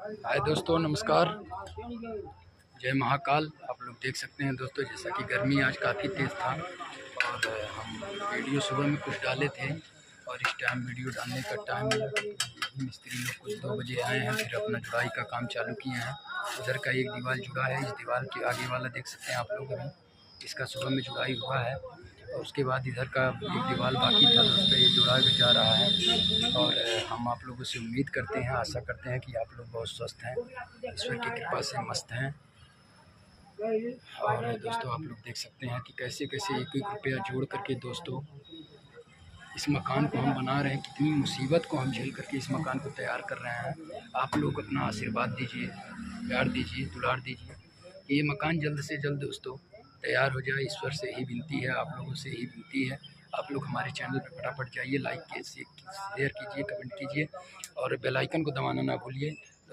हाय दोस्तों, नमस्कार। जय महाकाल। आप लोग देख सकते हैं दोस्तों, जैसा कि गर्मी आज काफ़ी तेज़ था और हम वीडियो सुबह में कुछ डाले थे और इस टाइम वीडियो डालने का टाइम मिला तो मिस्त्री लोग कुछ 2 बजे आए हैं, फिर अपना जुड़ाई का काम चालू किए हैं। उधर का एक दीवार जुड़ा है, इस दीवार के आगे वाला देख सकते हैं आप लोग। अभी इसका सुबह में जुड़ाई हुआ है और उसके बाद इधर का एक दीवार बाकी था, तो उस पर ये जुड़ा भी जा रहा है। और हम आप लोगों से उम्मीद करते हैं, आशा करते हैं कि आप लोग बहुत स्वस्थ हैं, ईश्वर की कृपा से मस्त हैं। और दोस्तों आप लोग देख सकते हैं कि कैसे कैसे एक एक रुपया जोड़ करके दोस्तों इस मकान को हम बना रहे हैं। कितनी मुसीबत को हम झेल करके इस मकान को तैयार कर रहे हैं। आप लोग अपना आशीर्वाद दीजिए, प्यार दीजिए, दुलार दीजिए। ये मकान जल्द से जल्द दोस्तों तैयार हो जाए, ईश्वर से ही विनती है, आप लोगों से ही विनती है। आप लोग हमारे चैनल पर फटाफट जाइए, लाइक शेयर कीजिए, कमेंट कीजिए और बेल आइकन को दबाना ना भूलिए।